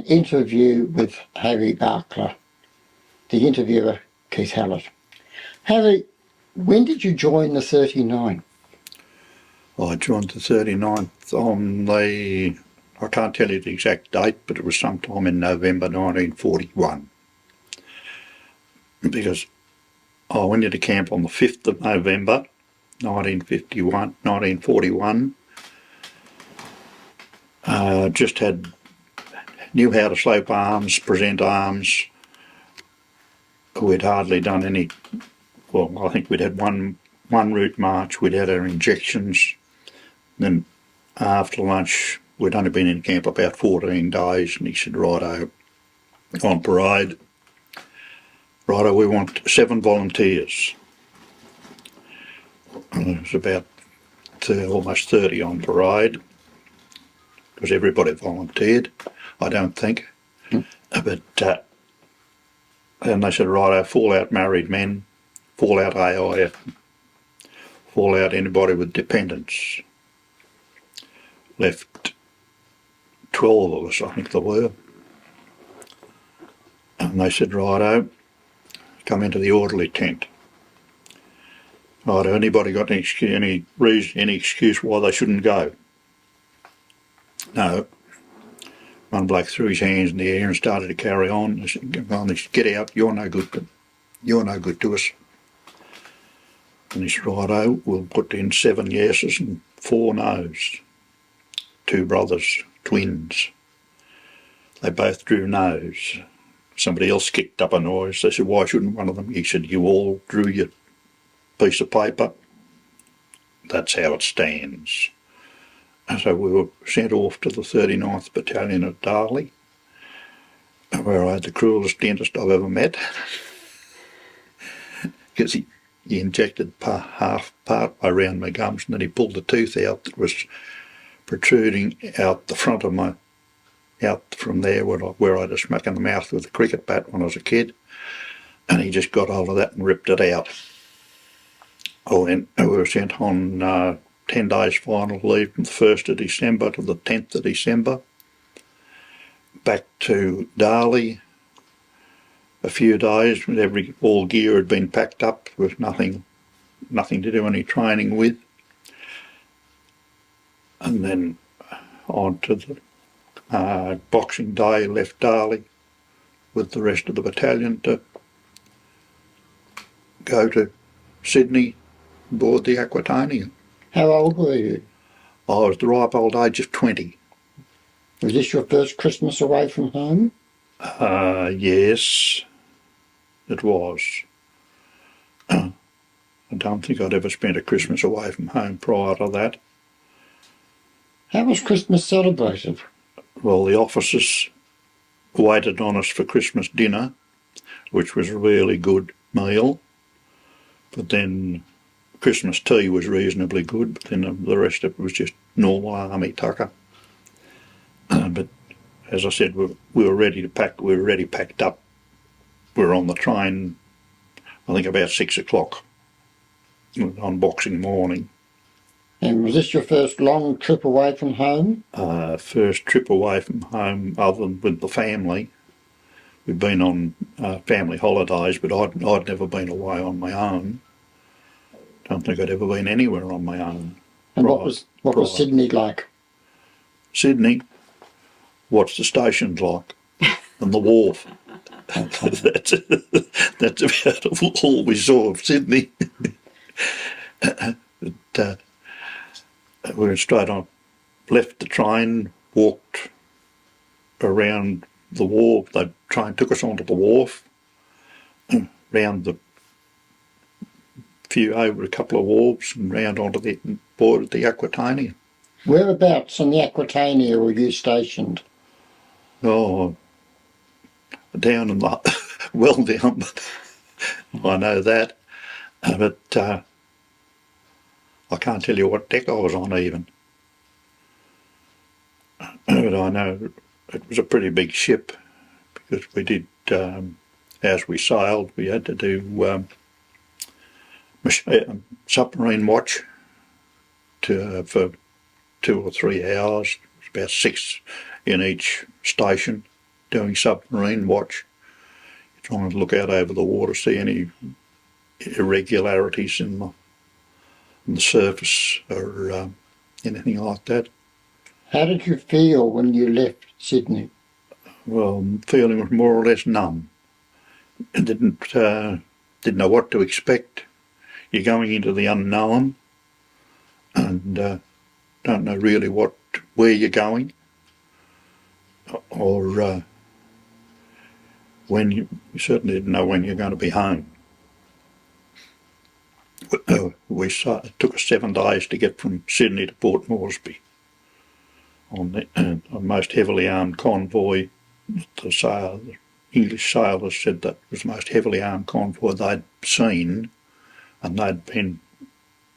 interview with Harry Barkla, the interviewer Keith Hallett. Harry, when did you join the 39? I joined the 39th on the, I can't tell you the exact date, but it was sometime in November 1941. Because I went into camp on the 5th of November 1941. Just knew how to slope arms, present arms. We'd hardly done any, well, I think we'd had one route march, we'd had our injections. Then after lunch, we'd only been in camp about 14 days, and he said, righto, on parade, righto, we want 7 volunteers. And there was about almost 30 on parade, because everybody volunteered, I don't think. But and they said, righto, fall-out married men, fall-out AIF, fall-out anybody with dependents. Left 12 of us, I think there were. And they said, righto, come into the orderly tent. Righto, anybody got any excuse why they shouldn't go? No. One bloke threw his hands in the air and started to carry on. They said, get out, you're no good to us. And he said, righto, we'll put in 7 yeses and 4 noes. 2 brothers, twins. They both drew noes. Somebody else kicked up a noise. They said, why shouldn't one of them? He said, you all drew your piece of paper. That's how it stands. And so we were sent off to the 39th Battalion at Darley, where I had the cruelest dentist I've ever met. Because he injected half part around my gums, and then he pulled the tooth out that was protruding out the front of my, out from there where I'd smack in the mouth with a cricket bat when I was a kid, and he just got hold of that and ripped it out. Oh, and we were sent on 10 days final leave from the 1st of December to the 10th of December, back to Darley. A few days, all gear had been packed up with nothing to do any training with. And then on to the Boxing Day, left Darley with the rest of the battalion to go to Sydney aboard the Aquitania. How old were you? I was the ripe old age of 20. Was this your first Christmas away from home? Yes, it was. I don't think I'd ever spent a Christmas away from home prior to that. How was Christmas celebrated? Well, the officers waited on us for Christmas dinner, which was a really good meal. But then Christmas tea was reasonably good, but then the rest of it was just normal army tucker. But as I said, we were ready to pack. We were already packed up. We were on the train, I think about 6 o'clock on Boxing morning. And was this your first long trip away from home? First trip away from home other than with the family. We'd been on family holidays, but I'd never been away on my own. Don't think I'd ever been anywhere on my own. And what was Sydney like? Sydney, what's the stations like? And the wharf. That's about all we saw of Sydney. But, we went straight on, left the train, walked around the wharf. The train took us onto the wharf, round over a couple of wharves and round onto the board of the Aquitania. Whereabouts on the Aquitania were you stationed? Oh, down in the, well down, I know that, but I can't tell you what deck I was on even. But I know it was a pretty big ship, because we did, as we sailed, we had to do submarine watch for 2 or 3 hours. It was about 6 in each station. doing submarine watch. You're trying to look out over the water, see any irregularities in the surface or anything like that. How did you feel when you left Sydney? Well, feeling was more or less numb. I didn't know what to expect. You're going into the unknown and don't know really where you're going or when you certainly didn't know when you're going to be home. It took us 7 days to get from Sydney to Port Moresby on the most heavily armed convoy. The English sailors said that was the most heavily armed convoy they'd seen, and they'd been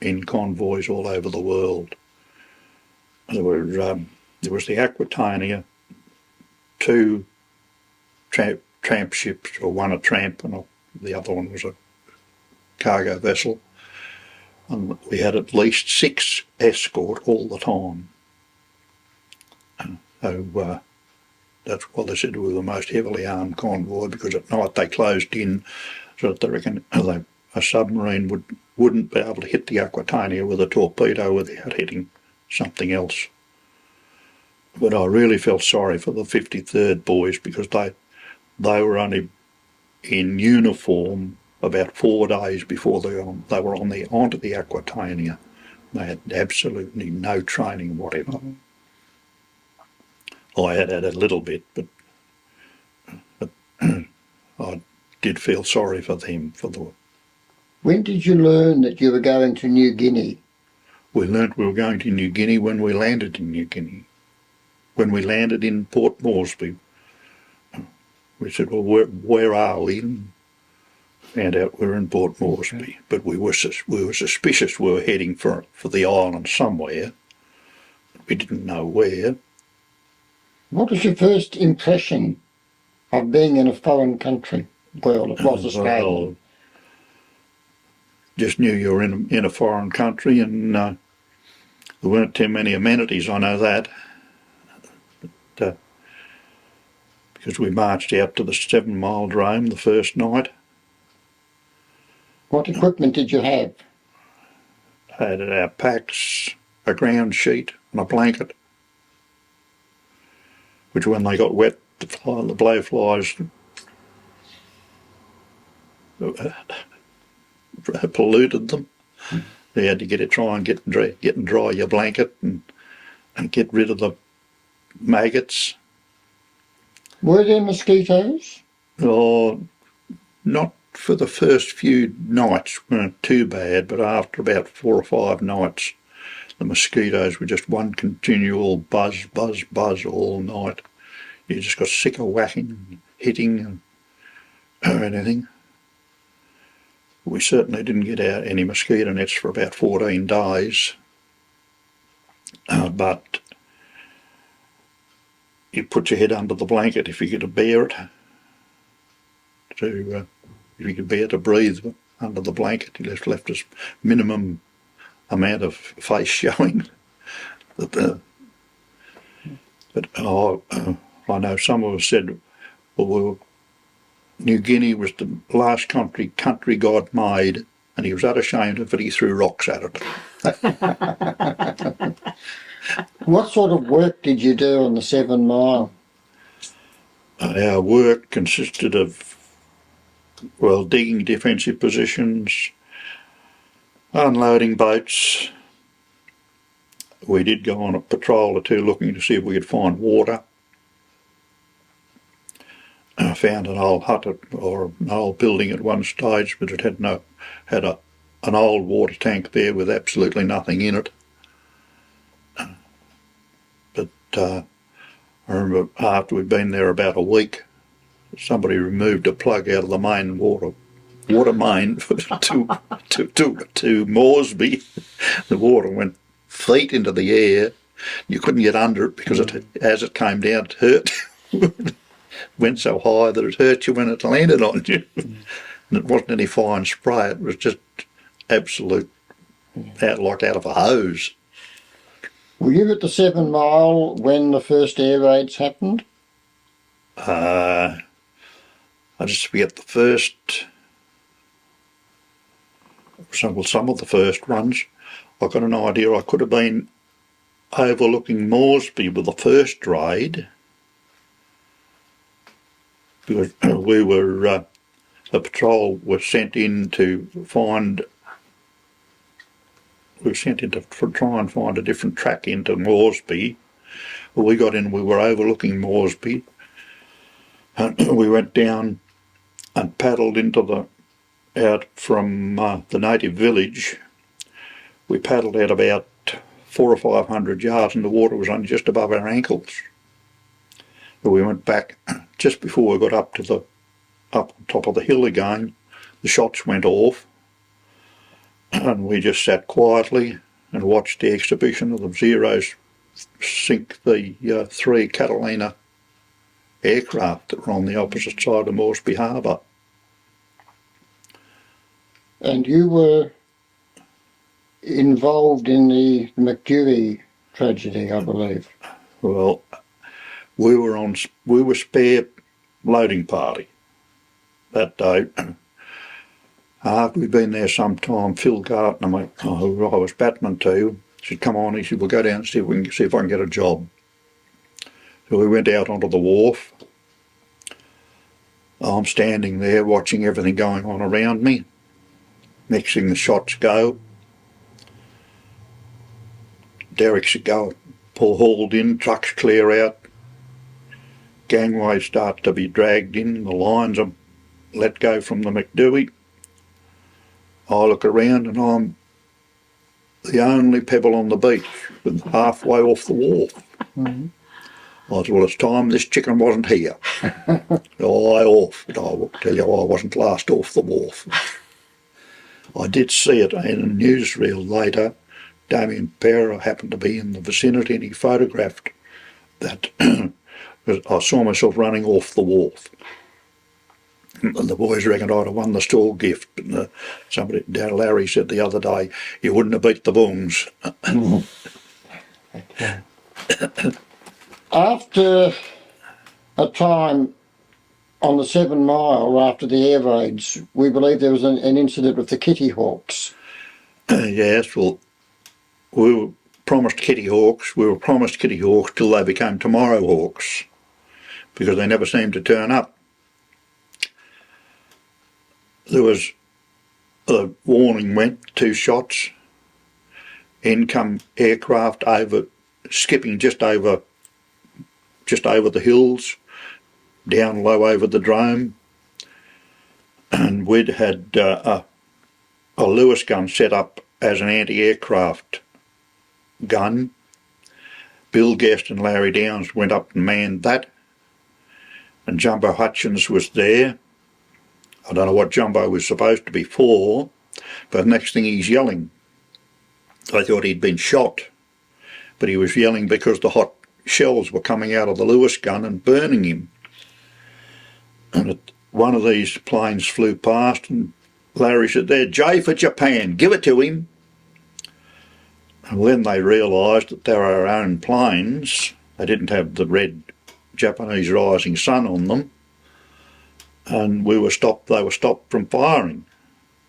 in convoys all over the world. There was the Aquitania, 2 tramp ships, or one a tramp and the other one was a cargo vessel. And we had at least 6 escort all the time. So that's why they said we were the most heavily armed convoy, because at night they closed in so that they reckon a submarine wouldn't be able to hit the Aquitania with a torpedo without hitting something else. But I really felt sorry for the 53rd boys, because they were only in uniform about 4 days before they were onto the Aquitania. They had absolutely no training whatever. I had a little bit, but I did feel sorry for them. When did you learn that you were going to New Guinea? We learnt we were going to New Guinea when we landed in New Guinea. When we landed in Port Moresby, we said, well, where are we? And found out we were in Port Moresby, but we were suspicious we were heading for the island somewhere. We didn't know where. What was your first impression of being in a foreign country? Well, it was Australia. Well, just knew you were in a foreign country, and there weren't too many amenities, I know that. But, because we marched out to the 7 Mile Drome the first night. What equipment did you have? Had our packs, a ground sheet and a blanket, which when they got wet, the blowflies polluted them. You had to try and get and dry your blanket and get rid of the maggots. Were there mosquitoes? Oh, not for the first few nights, weren't too bad, but after about 4 or 5 nights, the mosquitoes were just one continual buzz, buzz, buzz all night. You just got sick of whacking and hitting and anything. We certainly didn't get out any mosquito nets for about 14 days, but you put your head under the blanket if you could bear it. If you could bear to breathe under the blanket, you left us minimum amount of face showing. But I know some of us said, well, New Guinea was the last country God made, and he was unashamed of it, he threw rocks at it. What sort of work did you do on the 7 Mile? Our work consisted of, well, digging defensive positions, unloading boats. We did go on a patrol or 2 looking to see if we could find water. I found an old hut or an old building at one stage, but it had an old water tank there with absolutely nothing in it. But I remember after we'd been there about a week, somebody removed a plug out of the main water main to Moresby. The water went feet into the air. You couldn't get under it because as it came down, it hurt. Went so high that it hurt you when it landed on you. And it wasn't any fine spray, it was just absolute, like out of a hose. Were you at the 7 Mile when the first air raids happened? I just forget the first, some of the first ones. I got an idea I could have been overlooking Moresby with the first raid, because we were, the patrol was sent in to find, we were sent in to try and find a different track into Moresby. Well, we got in, we were overlooking Moresby, and we went down and paddled into the, out from the native village. We paddled out about 400 or 500 yards and the water was only just above our ankles. So we went back just before we got up to the, up on top of the hill again. The shots went off and we just sat quietly and watched the exhibition of the Zeros sink the 3 Catalina aircraft that were on the opposite side of Moresby Harbour. And you were involved in the McDewey tragedy, I believe. Well, we were spare loading party that day. After we'd been there some time, Phil Gartner, who I was batman to, said, come on, he said, we'll go down and see if I can get a job. So we went out onto the wharf. I'm standing there watching everything going on around me. Next thing the shots go. Derricks go, pull hauled in, trucks clear out. Gangways start to be dragged in, the lines are let go from the McDewey. I look around and I'm the only pebble on the beach, halfway off the wharf. Mm-hmm. I said, well, it's time this chicken wasn't here. So I off, but I will tell you I wasn't last off the wharf. I did see it in a newsreel later. Damien Pereira happened to be in the vicinity and he photographed that. I saw myself running off the wharf. And the boys reckoned I'd have won the stall gift. And somebody, Larry said the other day, you wouldn't have beat the Bungs. After a time on the 7 Mile after the air raids, we believe there was an incident with the Kitty Hawks. Yes, well, we were promised Kitty Hawks. We were promised Kitty Hawks till they became Tomorrow Hawks, because they never seemed to turn up. There was a warning went, 2 shots, in come aircraft over, skipping just over the hills, down low over the drome, and we'd had a Lewis gun set up as an anti-aircraft gun. Bill Guest and Larry Downs went up and manned that, and Jumbo Hutchins was there. I don't know what Jumbo was supposed to be for, but next thing he's yelling. I thought he'd been shot, but he was yelling because the hot shells were coming out of the Lewis gun and burning him. And one of these planes flew past and Larry said, there, J for Japan, give it to him. And then they realised that they were our own planes. They didn't have the red Japanese rising sun on them. And we were stopped, they were stopped from firing,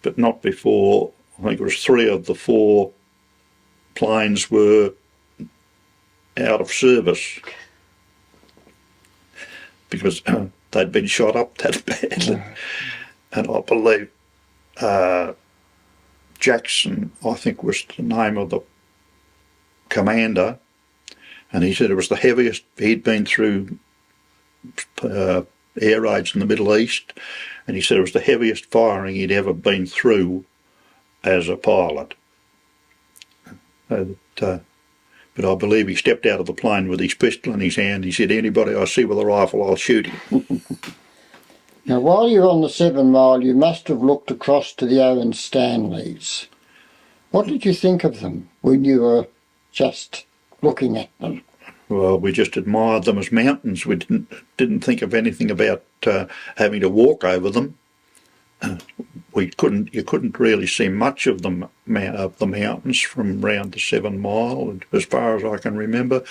but not before, I think it was 3 of the 4 planes were out of service because they'd been shot up that badly. And I believe Jackson, I think, was the name of the commander, and he said it was the heaviest. He'd been through air raids in the Middle East, and he said it was the heaviest firing he'd ever been through as a pilot. But I believe he stepped out of the plane with his pistol in his hand. He said, anybody I see with a rifle, I'll shoot him. Now, while you're on the 7 Mile, you must have looked across to the Owen Stanleys. What did you think of them when you were just looking at them? Well, we just admired them as mountains. We didn't think of anything about having to walk over them. you couldn't really see much of the mountains from round the 7 Mile, as far as I can remember,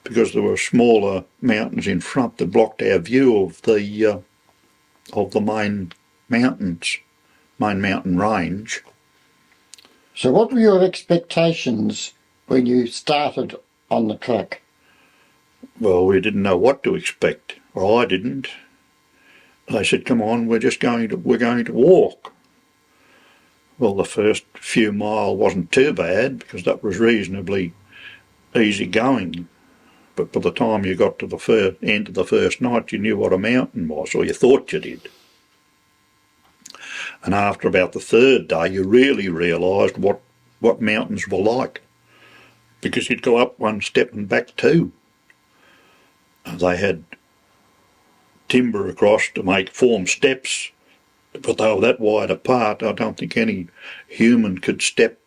because there were smaller mountains in front that blocked our view of the main mountains, main mountain range. So what were your expectations when you started on the track? Well, we didn't know what to expect, or I didn't. They said, "Come on, we're going to walk." Well, the first few mile wasn't too bad because that was reasonably easy going. But by the time you got to the end of the first night, you knew what a mountain was, or you thought you did. And after about the third day, you really realised what mountains were like, because you'd go up one step and back two. They had timber across to form steps, but they were that wide apart, I don't think any human could step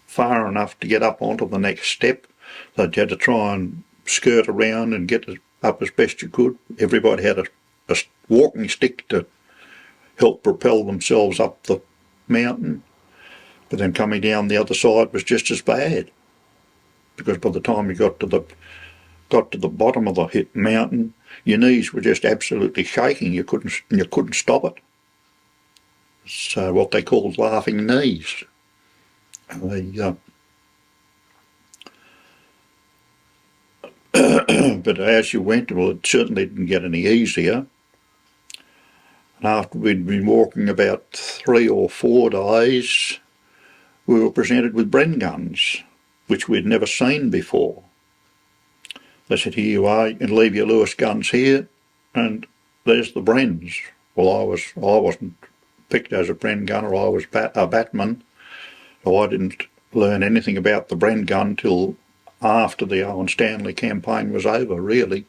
far enough to get up onto the next step. So you had to try and skirt around and get up as best you could. Everybody had a walking stick to help propel themselves up the mountain. But then coming down the other side was just as bad, because by the time you got to the bottom of the mountain, your knees were just absolutely shaking. You couldn't stop it. So what they called laughing knees. But as you went, well, it certainly didn't get any easier. And after we'd been walking about 3 or 4 days, we were presented with Bren guns, which we'd never seen before. They said, "Here you are, you can leave your Lewis guns here, and there's the Brens." Well, I wasn't picked as a Bren gunner, I was a batman, so I didn't learn anything about the Bren gun till after the Owen Stanley campaign was over, really.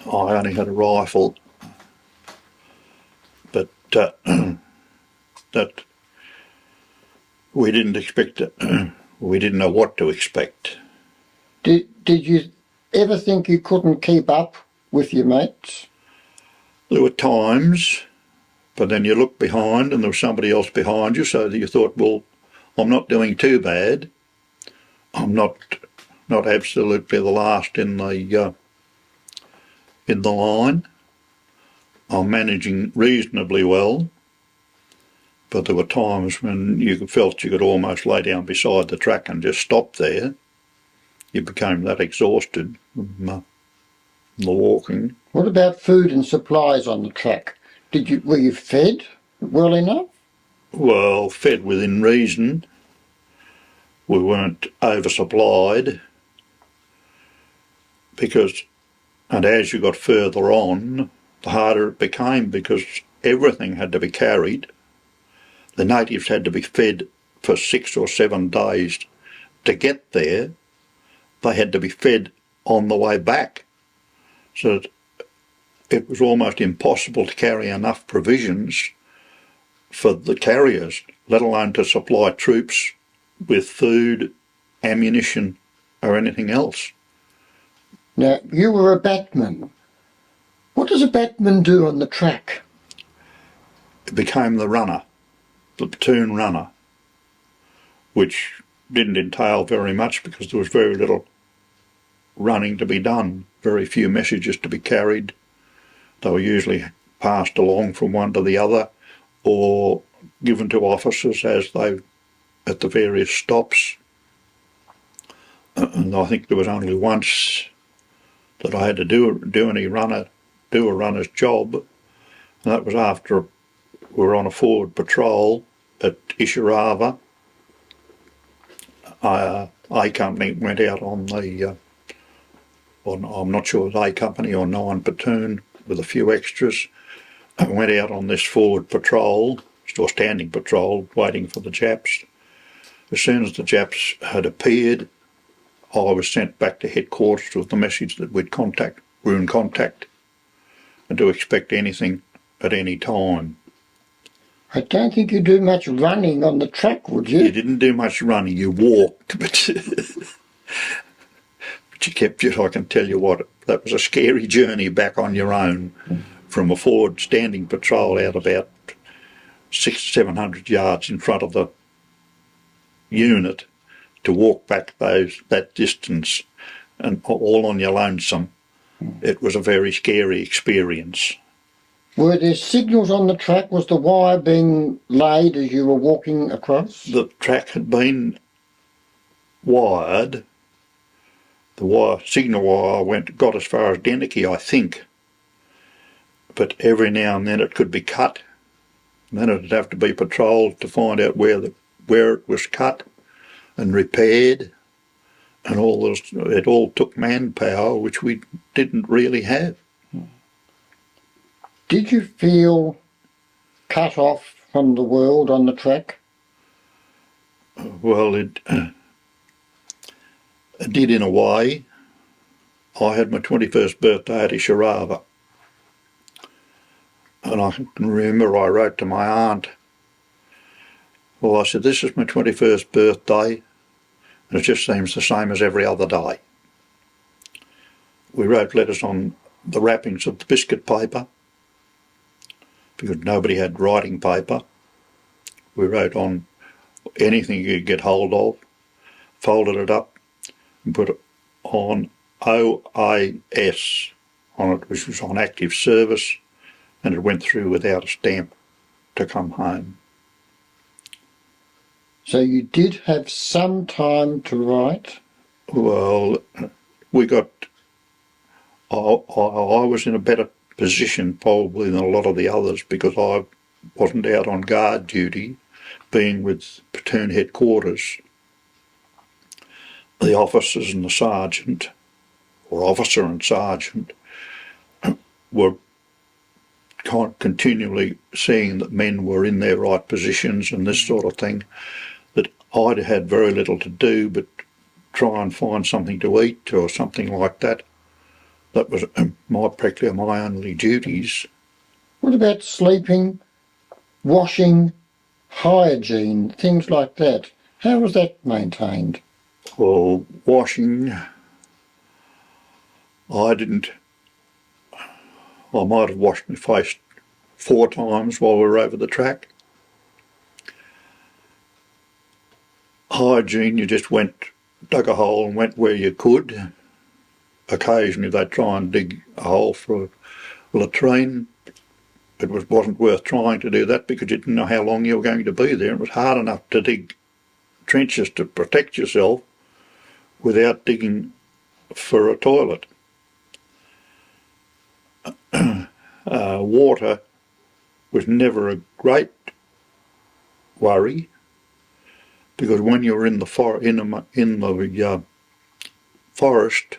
I only had a rifle, but that we didn't expect it. We didn't know what to expect. Did you ever think you couldn't keep up with your mates? There were times, but then you looked behind and there was somebody else behind you, so that you thought, well, I'm not doing too bad. I'm not absolutely the last in the line. I'm managing reasonably well. But there were times when you felt you could almost lay down beside the track and just stop there. You became that exhausted from the walking. What about food and supplies on the track? Were you fed well enough? Well, fed within reason. We weren't oversupplied, and as you got further on, the harder it became, because everything had to be carried. The natives had to be fed for 6 or 7 days to get there. They had to be fed on the way back. So it was almost impossible to carry enough provisions for the carriers, let alone to supply troops with food, ammunition, or anything else. Now, you were a batman. What does a batman do on the track? It became the runner, the platoon runner, which didn't entail very much because there was very little running to be done, very few messages to be carried. They were usually passed along from one to the other or given to officers as they at the various stops. And I think there was only once that I had to do a runner's job, and that was after we were on a forward patrol at Ishirava. A company went out on the, I'm not sure it was A company or 9 platoon with a few extras, and went out on this forward patrol, or standing patrol, waiting for the Japs. As soon as the Japs had appeared, I was sent back to headquarters with the message that we're in contact, and to expect anything at any time. I don't think you do much running on the track, would you? You didn't do much running, you walked, but But you kept it, I can tell you what, that was a scary journey back on your own from a forward standing patrol out about 600-700 yards in front of the unit to walk back that distance and all on your lonesome. It was a very scary experience. Were there signals on the track? Was the wire being laid as you were walking across? The track had been wired. The signal wire got as far as Denicky, I think. But every now and then it could be cut. And then it'd have to be patrolled to find out where it was cut and repaired. And it all took manpower, which we didn't really have. Did you feel cut off from the world on the track? Well, it did in a way. I had my 21st birthday at Isharava. And I can remember I wrote to my aunt. Well, I said, this is my 21st birthday, and it just seems the same as every other day. We wrote letters on the wrappings of the biscuit paper, because nobody had writing paper. We wrote on anything you could get hold of, folded it up, and put it on OAS on it, which was on active service, and it went through without a stamp to come home. So you did have some time to write? Well, I was in a better position probably than a lot of the others because I wasn't out on guard duty, being with platoon headquarters. The officers and the sergeant, or officer and sergeant, were continually seeing that men were in their right positions and this sort of thing, that I'd had very little to do but try and find something to eat or something like that. That was practically my only duties. What about sleeping, washing, hygiene, things like that? How was that maintained? Well, washing, I might have washed my face 4 times while we were over the track. Hygiene, you just dug a hole and went where you could. Occasionally they'd try and dig a hole for a latrine. It wasn't worth trying to do that because you didn't know how long you were going to be there. It was hard enough to dig trenches to protect yourself without digging for a toilet. Water was never a great worry because when you were in the forest,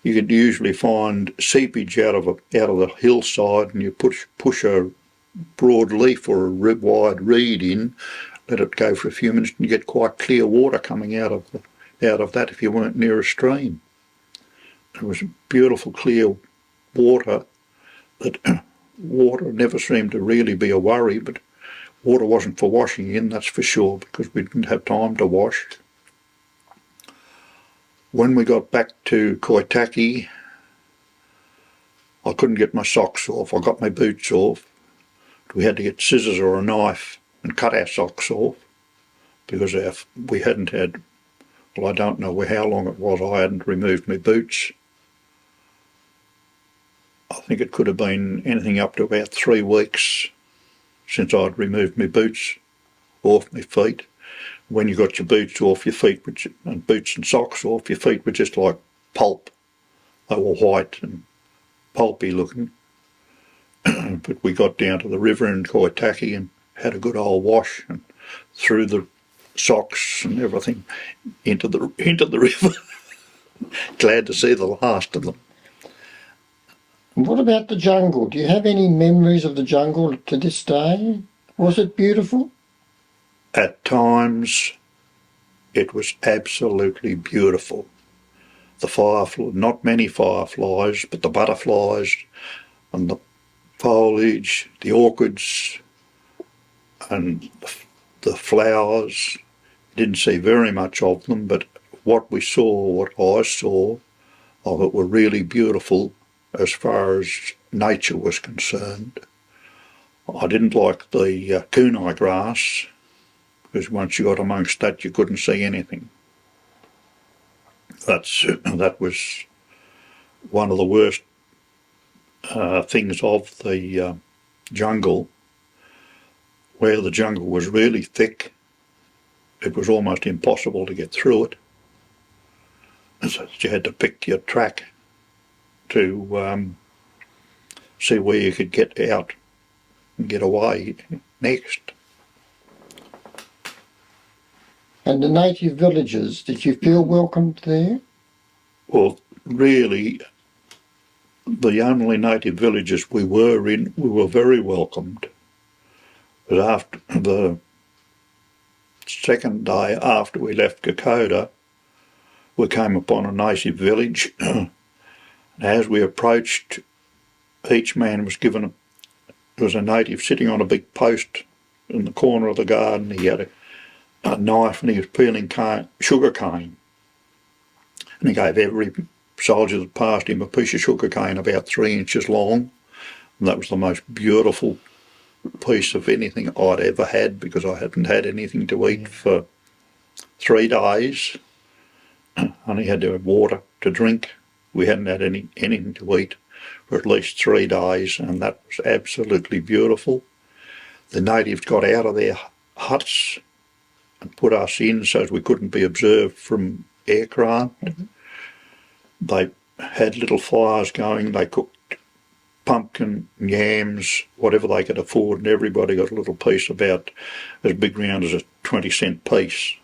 you could usually find seepage out of the hillside, and you push a broad leaf or a wide reed in, let it go for a few minutes, and you get quite clear water coming out of that if you weren't near a stream. It was beautiful clear water. That water never seemed to really be a worry, but water wasn't for washing in, that's for sure, because we didn't have time to wash. When we got back to Koitaki, I couldn't get my socks off. I got my boots off. We had to get scissors or a knife and cut our socks off because we hadn't had, well, I don't know how long it was, I hadn't removed my boots. I think it could have been anything up to about 3 weeks since I'd removed my boots off my feet. When you got your boots off, your feet and boots and socks off, your feet were just like pulp. They were white and pulpy looking. But we got down to the river in Koitaki and had a good old wash and threw the socks and everything into the river. Glad to see the last of them. What about the jungle? Do you have any memories of the jungle to this day? Was it beautiful? At times, it was absolutely beautiful. Not many fireflies, but the butterflies and the foliage, the orchids and the flowers. Didn't see very much of them, but what I saw of it were really beautiful as far as nature was concerned. I didn't like the kunai grass, because once you got amongst that you couldn't see anything. That was one of the worst things of the jungle. Where the jungle was really thick, it was almost impossible to get through it. So you had to pick your track to see where you could get out and get away next. And the native villages, did you feel welcomed there? Well, really, the only native villages we were in, we were very welcomed. But after the second day after we left Kokoda, we came upon a native village. And as we approached, each man was given there was a native sitting on a big post in the corner of the garden. He had a knife and he was peeling sugar cane. And he gave every soldier that passed him a piece of sugar cane about 3 inches long. And that was the most beautiful piece of anything I'd ever had, because I hadn't had anything to eat for 3 days. Only had to have water to drink. We hadn't had anything to eat for at least 3 days, and that was absolutely beautiful. The natives got out of their huts and put us in so we couldn't be observed from aircraft. Mm-hmm. They had little fires going. They cooked pumpkin, yams, whatever they could afford, and everybody got a little piece about as big round as a 20-cent piece.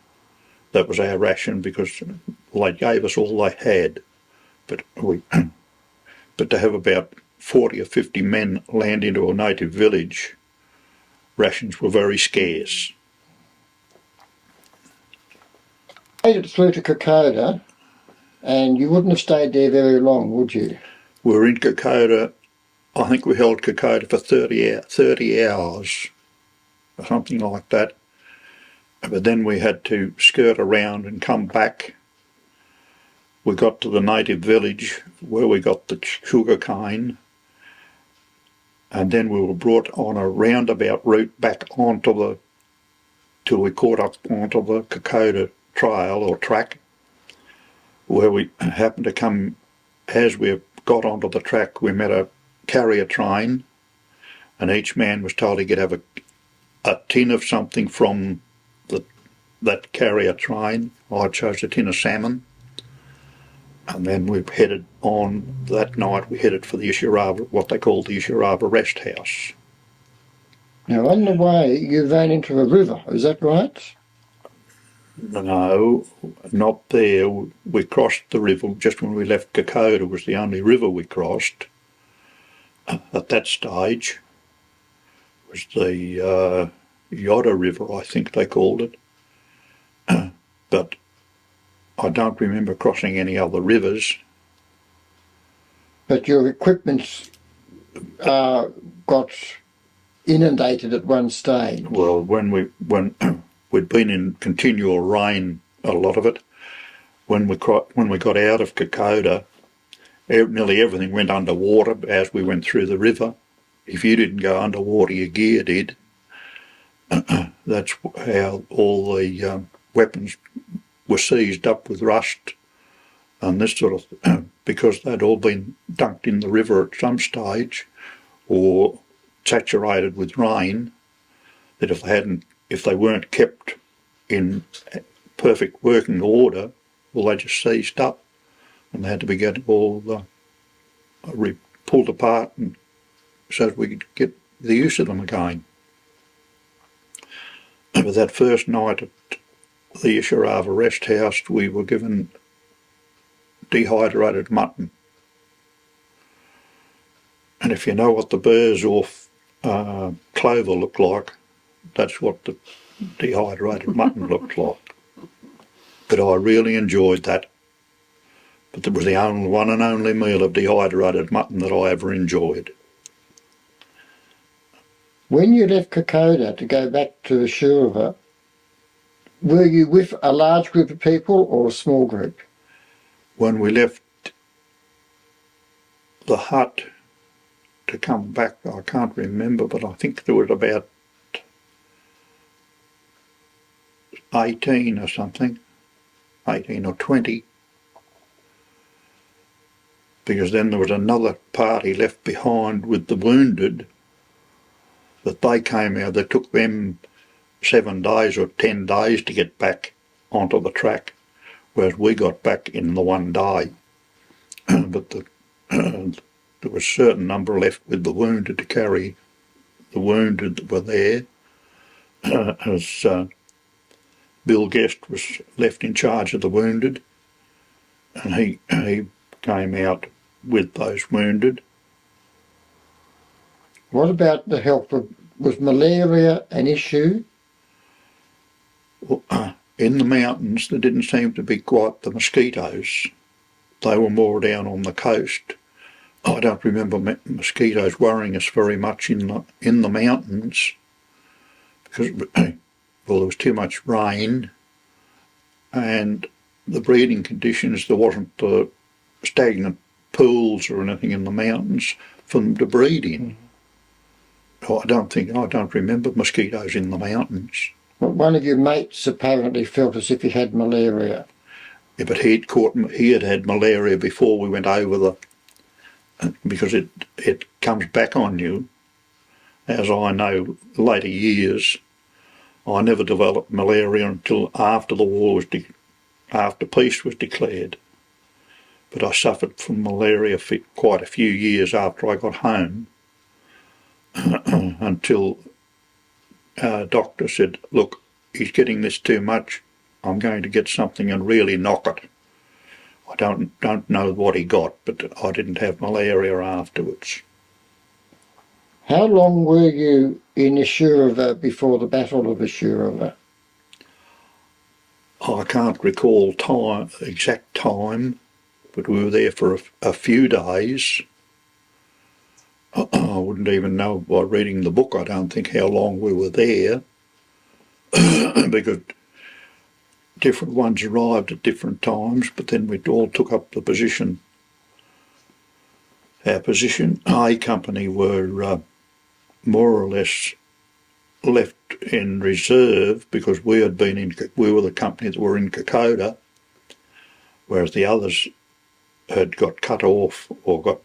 That was our ration, because they gave us all they had. But to have about 40 or 50 men land into a native village, rations were very scarce. You made it through to Kokoda, and you wouldn't have stayed there very long, would you? We were in Kokoda, I think we held Kokoda for 30 hours, or something like that. But then we had to skirt around and come back. We got to the native village where we got the sugar cane, and then we were brought on a roundabout route back till we caught up onto the Kokoda trail or track, where we happened to come, as we got onto the track, we met a carrier train, and each man was told he could have a tin of something from that carrier train. I chose a tin of salmon. And then we headed on, that night we headed for the Ishirava, what they called the Ishirava Rest House. Now on the way you ran into a river, is that right? No, not there. We crossed the river just when we left Kokoda. Was the only river we crossed at that stage. It was the Yoda River, I think they called it. But I don't remember crossing any other rivers. But your equipment got inundated at one stage. Well, when we'd been in continual rain, a lot of it. When we got out of Kokoda, nearly everything went underwater as we went through the river. If you didn't go underwater, your gear did. That's how all the weapons were seized up with rust and this sort of because they'd all been dunked in the river at some stage or saturated with rain, that if they weren't kept in perfect working order, well, they just seized up and they had to be all pulled apart and so that we could get the use of them again. But that first night at the Ishirava Rest House, we were given dehydrated mutton. And if you know what the burrs or clover look like, that's what the dehydrated mutton looked like. But I really enjoyed that. But that was the only one and only meal of dehydrated mutton that I ever enjoyed. When you left Kokoda to go back to Ishirava, were you with a large group of people or a small group? When we left the hut to come back, I can't remember, but I think there was about 18 or something, 18 or 20, because then there was another party left behind with the wounded that they came out. They took them 7 days or 10 days to get back onto the track, whereas we got back in the 1 day. But there was a certain number left with the wounded to carry the wounded that were there, as Bill Guest was left in charge of the wounded, and he came out with those wounded. What about the health of, was malaria an issue? In the mountains there didn't seem to be quite the mosquitoes. They were more down on the coast. I don't remember mosquitoes worrying us very much in the mountains, because well, there was too much rain, and the breeding conditions, there wasn't the stagnant pools or anything in the mountains for them to breed in. I don't remember mosquitoes in the mountains. Well, one of your mates apparently felt as if he had malaria. Yeah, but he had malaria before we went over because it comes back on you. As I know, later years, I never developed malaria until after the war after peace was declared. But I suffered from malaria for quite a few years after I got home, until a doctor said, look, he's getting this too much, I'm going to get something and really knock it. I don't know what he got, but I didn't have malaria afterwards. How long were you in Ashurava before the Battle of Ashurava? I can't recall exact time, but we were there for a few days. I wouldn't even know by reading the book, I don't think, how long we were there, because different ones arrived at different times, but then we all took up the position. Our position, A Company, were more or less left in reserve because we were the company that were in Kokoda, whereas the others had got cut off or got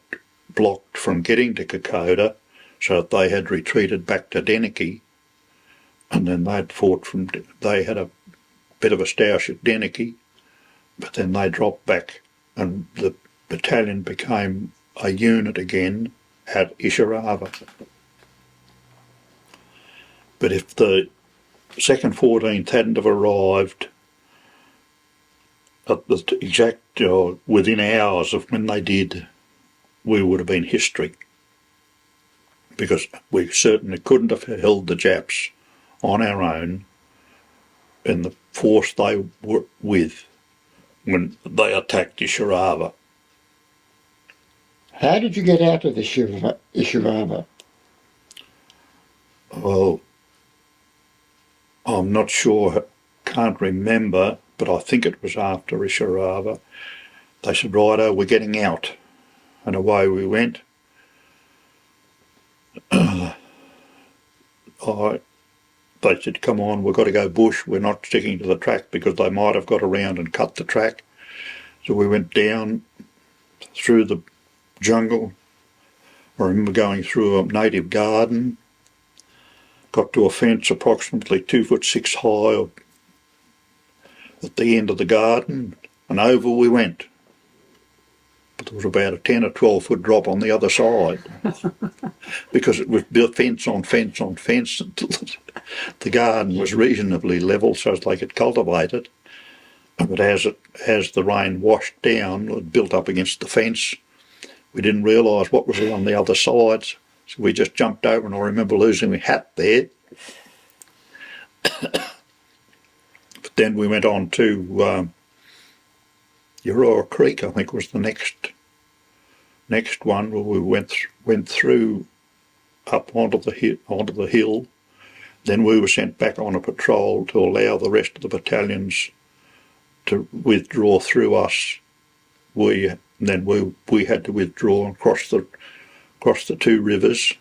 blocked from getting to Kokoda, so that they had retreated back to Deniki, and then they had a bit of a stoush at Deniki, but then they dropped back and the battalion became a unit again at Ishirava. But if the 2nd 14th hadn't have arrived at the exact, within hours of when they did, we would have been history, because we certainly couldn't have held the Japs on our own in the force they were with when they attacked Ishirava. How did you get out of Ishirava? Well, I'm not sure, can't remember, but I think it was after Ishirava. They said, righto, we're getting out. And away we went. They said, come on, we've got to go bush, we're not sticking to the track, because they might have got around and cut the track. So we went down through the jungle. I remember going through a native garden, got to a fence approximately 2'6" high at the end of the garden, and over we went. But there was about a 10 or 12 foot drop on the other side because it was built fence on fence on fence until the garden was reasonably level so as they could cultivate it. But as the rain washed down, it built up against the fence. We didn't realise what was on the other sides, so we just jumped over, and I remember losing my hat there. But then we went on to Euroa Creek, I think, was the next one, where we went through up onto the hill. Then we were sent back on a patrol to allow the rest of the battalions to withdraw through us. We And then we had to withdraw and cross the two rivers,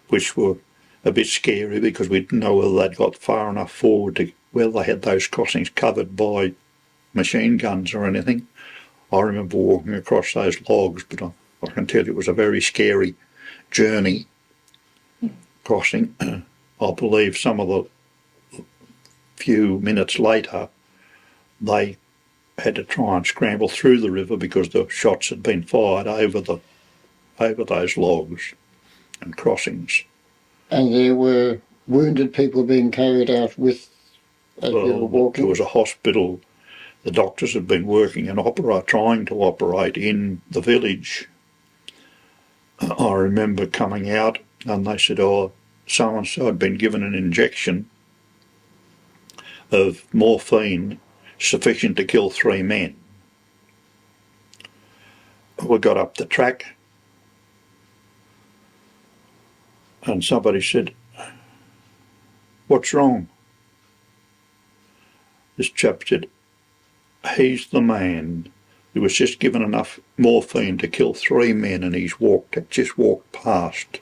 which were a bit scary because we didn't know whether they'd got far enough forward to whether they had those crossings covered by machine guns or anything. I remember walking across those logs, but I can tell you it was a very scary journey crossing. I believe some of the few minutes later they had to try and scramble through the river because the shots had been fired over those logs and crossings. And there were wounded people being carried out with as you were walking? There was a hospital. The doctors had been working and trying to operate in the village. I remember coming out and they said, oh, so-and-so had been given an injection of morphine sufficient to kill 3 men. We got up the track and somebody said, what's wrong? This chap said, he's the man who was just given enough morphine to kill 3 men and he's just walked past.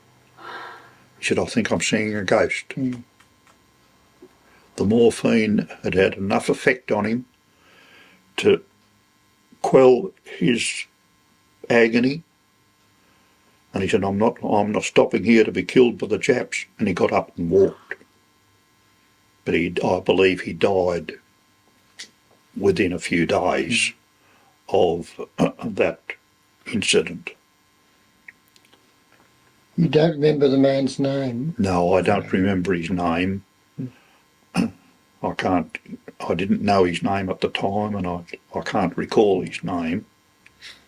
He said, I think I'm seeing a ghost. Mm. The morphine had had enough effect on him to quell his agony. And he said, I'm not stopping here to be killed by the Japs. And he got up and walked. But I believe he died within a few days of that incident. You don't remember the man's name? No, I don't remember his name. I didn't know his name at the time and I can't recall his name.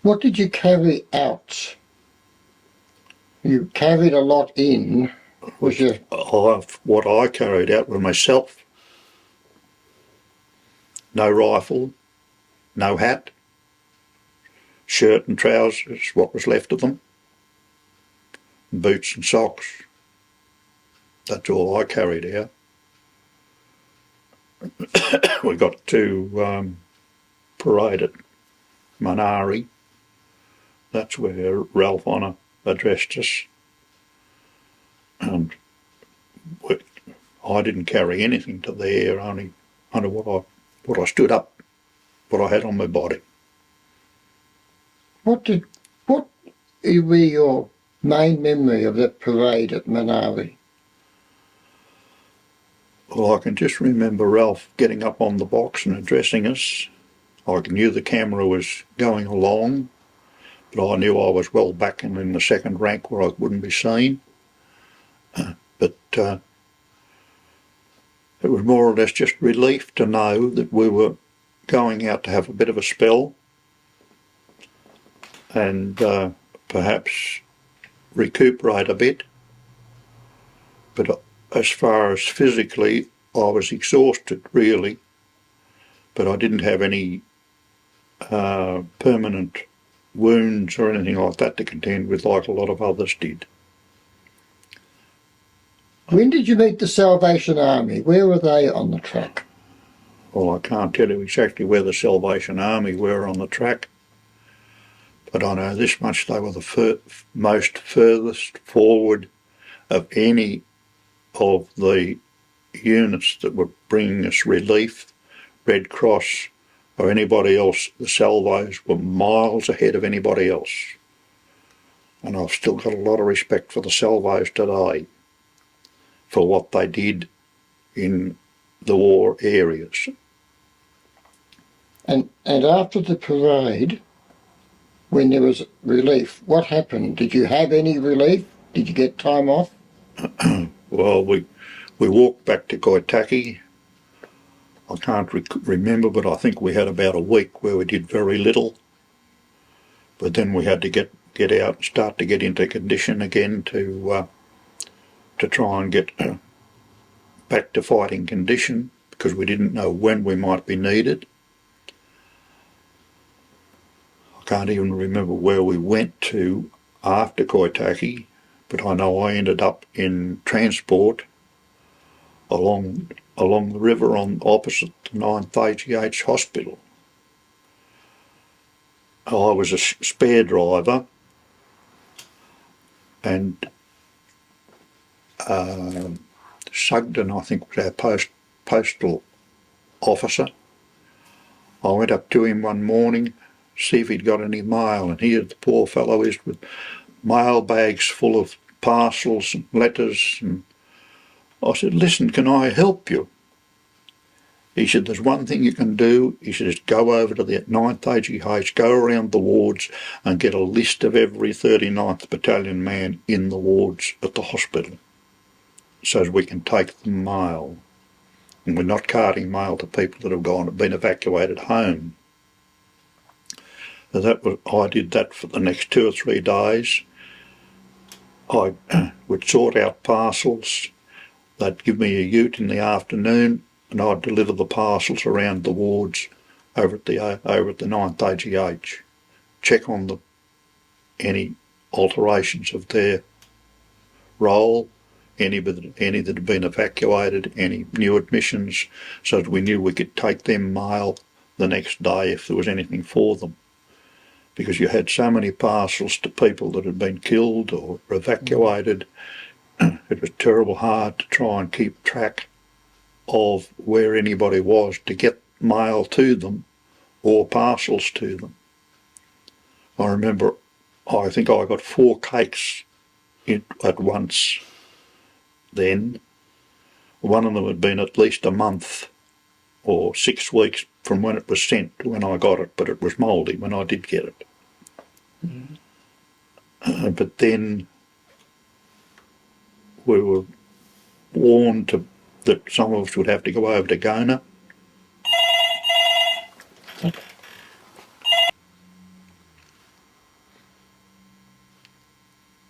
What did you carry out? You carried a lot in. What I carried out was myself. No rifle, no hat, shirt and trousers, what was left of them, boots and socks. That's all I carried out. We got to parade at Manari. That's where Ralph Honour addressed us. And I didn't carry anything to there, only under what I stood up, what I had on my body. What were your main memory of that parade at Manari? Well, I can just remember Ralph getting up on the box and addressing us. I knew the camera was going along, but I knew I was well back and in the second rank where I wouldn't be seen. But it was more or less just relief to know that we were going out to have a bit of a spell and perhaps recuperate a bit. But as far as physically, I was exhausted really, but I didn't have any permanent wounds or anything like that to contend with like a lot of others did. When did you meet the Salvation Army? Where were they on the track? Well, I can't tell you exactly where the Salvation Army were on the track, but I know this much: they were the most furthest forward of any of the units that were bringing us relief, Red Cross or anybody else. The Salvos were miles ahead of anybody else. And I've still got a lot of respect for the Salvos today for what they did in the war areas. And after the parade, when there was relief, what happened? Did you have any relief? Did you get time off? Well, we walked back to Koitaki. I can't remember, but I think we had about a week where we did very little. But then we had to get out and start to get into condition again to try and get back to fighting condition because we didn't know when we might be needed. I can't even remember where we went to after Koitaki, but I know I ended up in transport along the river opposite the 9th AGH hospital. I was a spare driver, and Sugden, I think, was our postal officer. I went up to him one morning, see if he'd got any mail, and here the poor fellow is with mail bags full of parcels and letters. And I said, listen, can I help you? He said, there's one thing you can do. He said, just go over to the 9th AGH, go around the wards and get a list of every 39th Battalion man in the wards at the hospital so that we can take them mail. And we're not carting mail to people that have been evacuated home. So I did that for the next 2 or 3 days. I would sort out parcels. They'd give me a ute in the afternoon, and I'd deliver the parcels around the wards over at the 9th AGH. Check on any alterations of their role, any that had been evacuated, any new admissions, so that we knew we could take them mail the next day if there was anything for them. Because you had so many parcels to people that had been killed or evacuated, it was terrible hard to try and keep track of where anybody was to get mail to them or parcels to them. I remember, I think I got 4 cakes at once then. One of them had been at least a month or 6 weeks from when it was sent to when I got it, but it was mouldy when I did get it. But then we were warned that some of us would have to go over to Gona.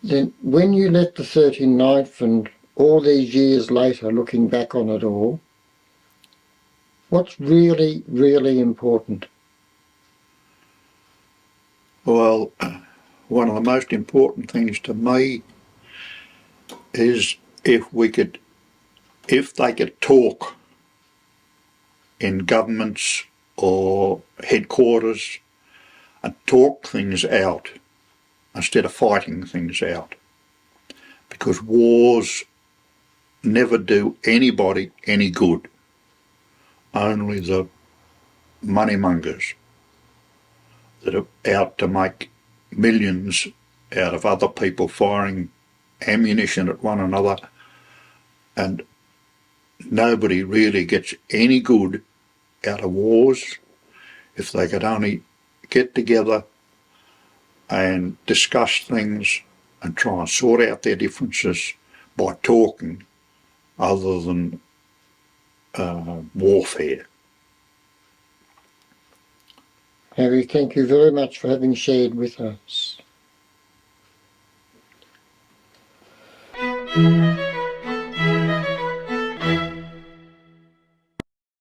Then when you left the 39th and all these years later, looking back on it all, what's really, really important? Well, one of the most important things to me is if they could talk in governments or headquarters and talk things out instead of fighting things out. Because wars never do anybody any good. Only the moneymongers that are out to make millions out of other people firing ammunition at one another, and nobody really gets any good out of wars. If they could only get together and discuss things and try and sort out their differences by talking other than warfare. Harry, thank you very much for having shared with us.